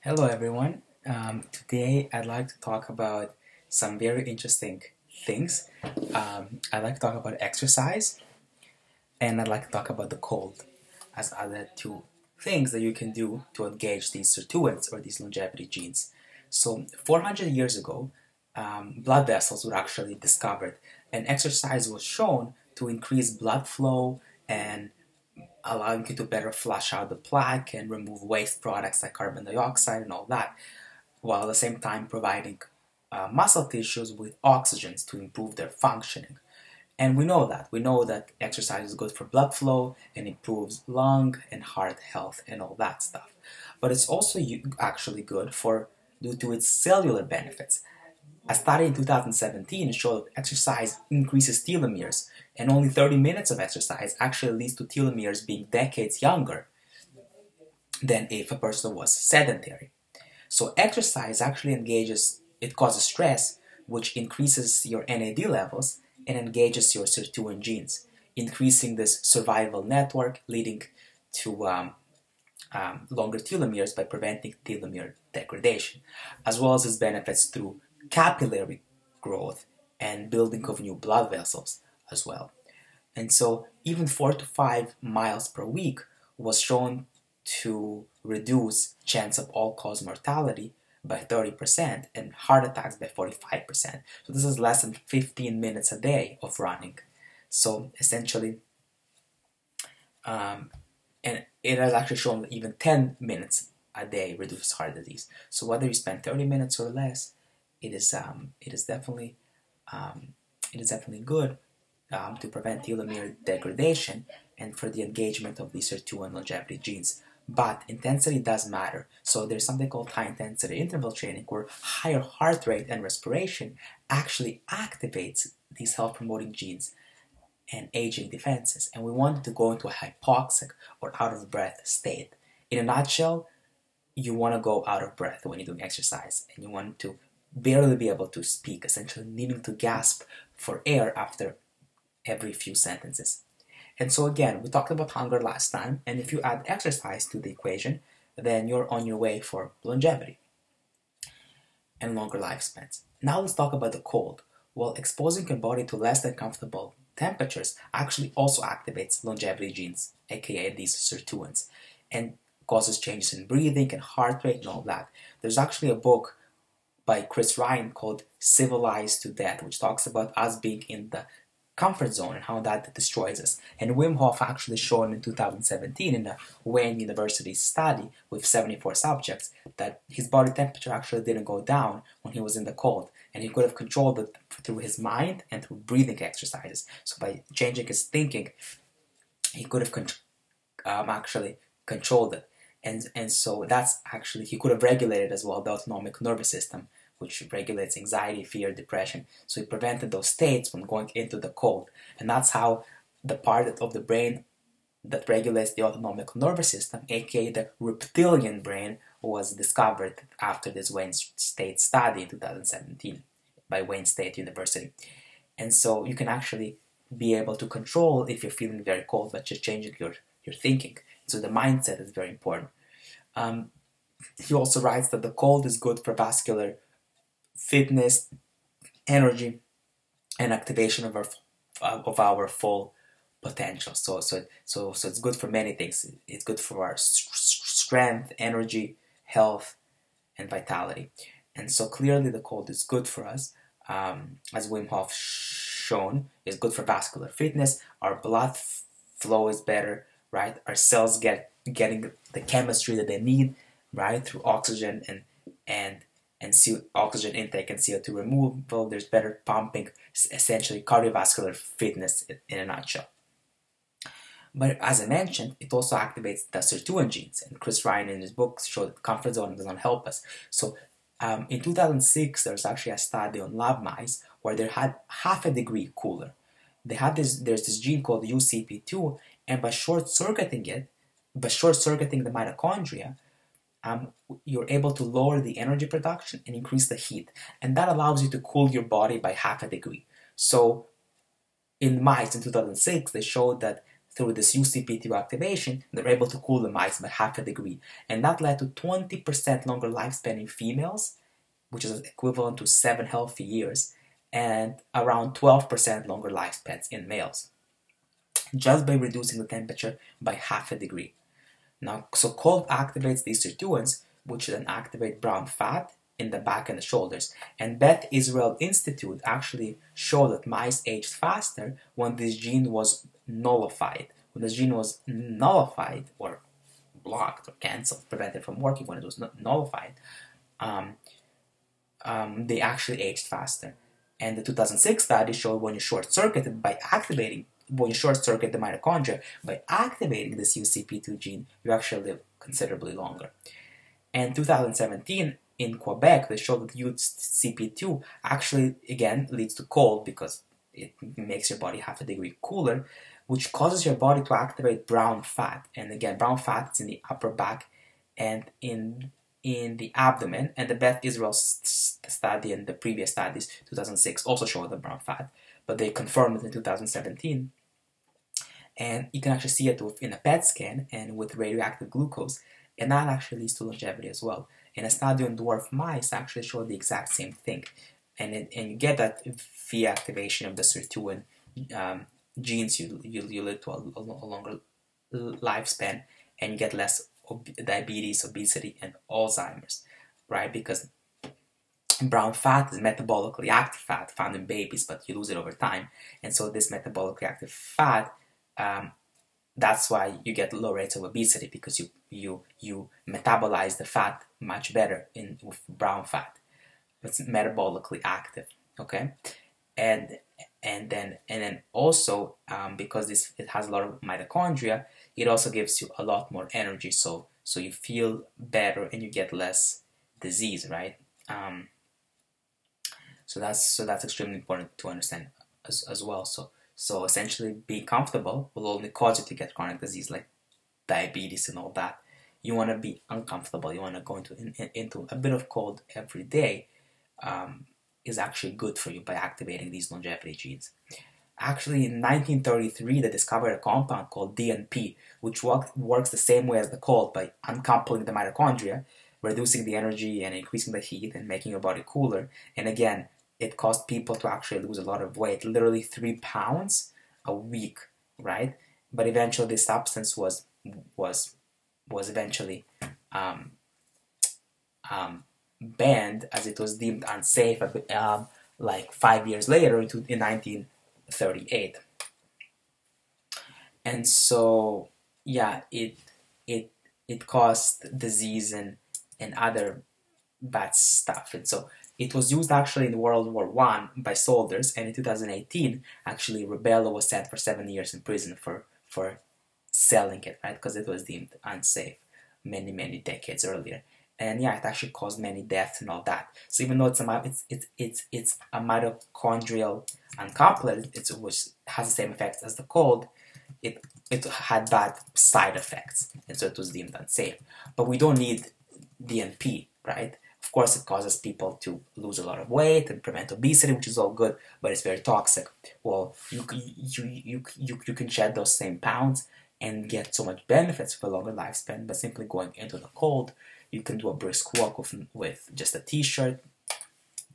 Hello everyone. Today I'd like to talk about some very interesting things. I'd like to talk about exercise and I'd like to talk about the cold as other two things that you can do to engage these sirtuins or these longevity genes. So 400 years ago, blood vessels were actually discovered and exercise was shown to increase blood flow and allowing you to better flush out the plaque and remove waste products like carbon dioxide and all that, while at the same time providing muscle tissues with oxygens to improve their functioning. And we know that. We know that exercise is good for blood flow and improves lung and heart health and all that stuff. But it's also actually good due to its cellular benefits. A study in 2017 showed that exercise increases telomeres, and only 30 minutes of exercise actually leads to telomeres being decades younger than if a person was sedentary. So exercise actually it causes stress, which increases your NAD levels and engages your sirtuin genes, increasing this survival network, leading to longer telomeres by preventing telomere degradation, as well as its benefits through capillary growth and building of new blood vessels as well. And so even 4 to 5 miles per week was shown to reduce chance of all-cause mortality by 30% and heart attacks by 45%. So this is less than 15 minutes a day of running. So essentially, and it has actually shown that even 10 minutes a day reduces heart disease. So whether you spend 30 minutes or less, it is definitely good to prevent telomere degradation and for the engagement of these sirtuin longevity genes. But intensity does matter. So there's something called high intensity interval training where higher heart rate and respiration actually activates these health promoting genes and aging defenses. And we want to go into a hypoxic or out of breath state. In a nutshell, you want to go out of breath when you're doing exercise and you want to barely be able to speak, essentially needing to gasp for air after every few sentences. And so again, we talked about hunger last time, and if you add exercise to the equation, then you're on your way for longevity and longer lifespans. Now let's talk about the cold. Well, exposing your body to less than comfortable temperatures actually also activates longevity genes, aka these sirtuins, and causes changes in breathing and heart rate and all that. There's actually a book by Chris Ryan called Civilized to Death, which talks about us being in the comfort zone and how that destroys us. And Wim Hof actually shown in 2017 in a Wayne University study with 74 subjects that his body temperature actually didn't go down when he was in the cold, and he could have controlled it through his mind and through breathing exercises. So by changing his thinking, he could have actually controlled it. And so that's actually, he could have regulated as well the autonomic nervous system, which regulates anxiety, fear, depression. So he prevented those states from going into the cold. And that's how the part of the brain that regulates the autonomic nervous system, aka the reptilian brain, was discovered after this Wayne State study in 2017 by Wayne State University. And so you can actually be able to control if you're feeling very cold by just changing your thinking. So the mindset is very important. He also writes that the cold is good for vascular fitness, energy, and activation of our full potential. So it's good for many things. It's good for our strength, energy, health, and vitality. And so clearly the cold is good for us. As Wim Hof shown, it's good for vascular fitness. Our blood flow is better, right? Our cells getting the chemistry that they need, right, through oxygen and oxygen intake and CO2 removal. There's better pumping, essentially cardiovascular fitness in a nutshell. But as I mentioned, it also activates the sirtuin genes, and Chris Ryan in his book showed that comfort zone does not help us. So in 2006, there was actually a study on lab mice where they had half a degree cooler. There's this gene called whcih, and by short-circuiting the mitochondria, you're able to lower the energy production and increase the heat. And that allows you to cool your body by half a degree. So in mice in 2006, they showed that through this UCP2 activation, they're able to cool the mice by half a degree. And that led to 20% longer lifespan in females, which is equivalent to 7 healthy years, and around 12% longer lifespans in males, just by reducing the temperature by half a degree. Now, so cold activates these sirtuins, which then activate brown fat in the back and the shoulders. And Beth Israel Institute actually showed that mice aged faster when this gene was nullified. When this gene was nullified or blocked or cancelled, prevented from working, when it was nullified, they actually aged faster. And the 2006 study showed when you short-circuit the mitochondria by activating this UCP2 gene, you actually live considerably longer. And 2017 in Quebec, they showed that UCP2 actually again leads to cold because it makes your body half a degree cooler, which causes your body to activate brown fat. And again, brown fat is in the upper back and in the abdomen. And the Beth Israel study and the previous studies, 2006, also showed the brown fat, but they confirmed it in 2017. And you can actually see it in a PET scan and with radioactive glucose, and that actually leads to longevity as well. And a study on dwarf mice actually showed the exact same thing. And you get that via activation of the sirtuin genes, you live to a longer lifespan, and you get less diabetes, obesity, and Alzheimer's, right? Because brown fat is metabolically active fat found in babies, but you lose it over time. And so this metabolically active fat, that's why you get low rates of obesity, because you metabolize the fat much better with brown fat. It's metabolically active, okay? And then also because it has a lot of mitochondria, it also gives you a lot more energy. So you feel better and you get less disease, right? So that's extremely important to understand as well. So essentially, being comfortable will only cause you to get chronic disease like diabetes and all that. You want to be uncomfortable. You want to go into a bit of cold every day. Is actually good for you by activating these longevity genes. Actually, in 1933, they discovered a compound called DNP, which works the same way as the cold by uncoupling the mitochondria, reducing the energy and increasing the heat and making your body cooler. And again, it caused people to actually lose a lot of weight, literally 3 pounds a week, right? But eventually this substance was eventually banned, as it was deemed unsafe like 5 years later in 1938. And so yeah, it caused disease and other bad stuff. And so it was used actually in World War I by soldiers, and in 2018 actually Rebello was sent for 7 years in prison for selling it, right? Because it was deemed unsafe many decades earlier. And yeah, it actually caused many deaths and all that. So even though it's a mitochondrial uncoupler, which has the same effects as the cold, it had bad side effects, and so it was deemed unsafe. But we don't need DNP, right? Of course, it causes people to lose a lot of weight and prevent obesity, which is all good, but it's very toxic. Well, you can shed those same pounds and get so much benefits for a longer lifespan by simply going into the cold. You can do a brisk walk with just a t-shirt.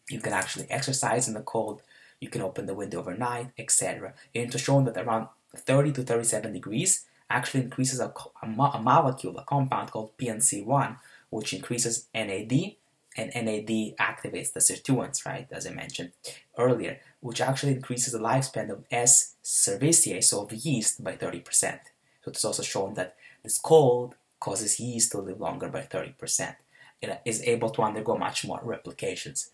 You can actually exercise in the cold. You can open the window overnight, etc. And it was shown that around 30 to 37 degrees actually increases a molecule, a compound called PNC1, which increases NAD, and NAD activates the sirtuins, right, as I mentioned earlier, which actually increases the lifespan of S. cerevisiae, so of yeast, by 30%. So it's also shown that this cold causes yeast to live longer by 30%. It is able to undergo much more replications.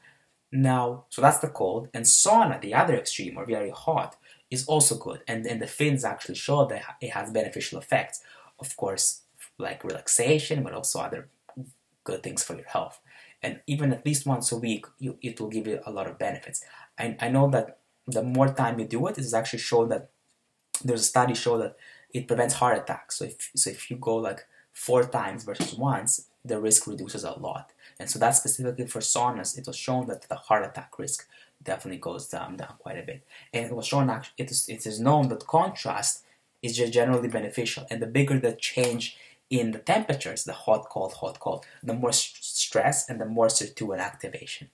Now, so that's the cold, and sauna, the other extreme, or very hot, is also good, and the Finns actually show that it has beneficial effects, of course, like relaxation, but also other good things for your health. And even at least once a week, it will give you a lot of benefits. I know that the more time you do it, it is actually shown that there's a study show that it prevents heart attacks. So if you go like 4 times versus once, the risk reduces a lot. And so that's specifically for saunas. It was shown that the heart attack risk definitely goes down quite a bit. And it was shown, actually, it is known that contrast is just generally beneficial. And the bigger the change in the temperatures, the hot, cold, the more stress and the more sirtuin activation.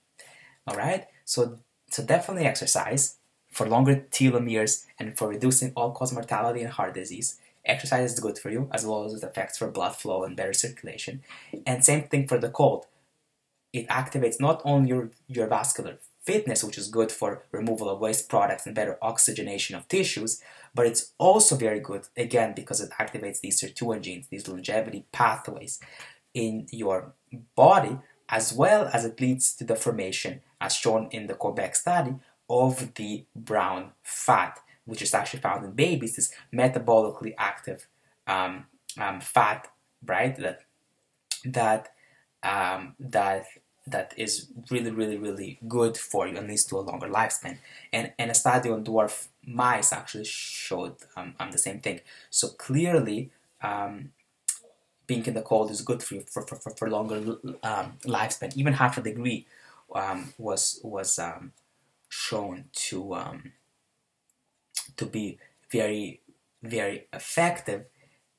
All right, so definitely exercise for longer telomeres and for reducing all-cause mortality and heart disease. Exercise is good for you, as well as it affects for blood flow and better circulation. And same thing for the cold. It activates not only your vascular fitness, which is good for removal of waste products and better oxygenation of tissues, but it's also very good, again, because it activates these sirtuin genes, these longevity pathways in your body, as well as it leads to the formation, as shown in the Quebec study, of the brown fat, which is actually found in babies, this metabolically active fat, right? That is really good for you and leads to a longer lifespan. And a study on dwarf mice actually showed the same thing. So clearly, being in the cold is good for you for longer lifespan. Even half a degree was shown to be very effective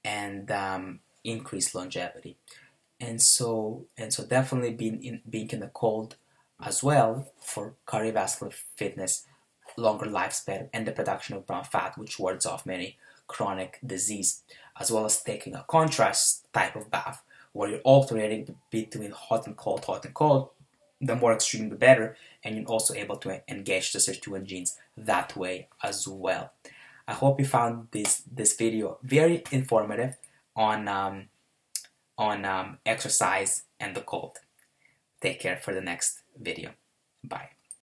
and increase longevity. And so definitely being in the cold as well for cardiovascular fitness, longer lifespan, and the production of brown fat, which wards off many chronic disease, as well as taking a contrast type of bath where you're alternating between hot and cold. The more extreme the better, and you're also able to engage the sirtuin genes that way as well. I hope you found this video very informative on exercise and the cold. Take care for the next video. Bye.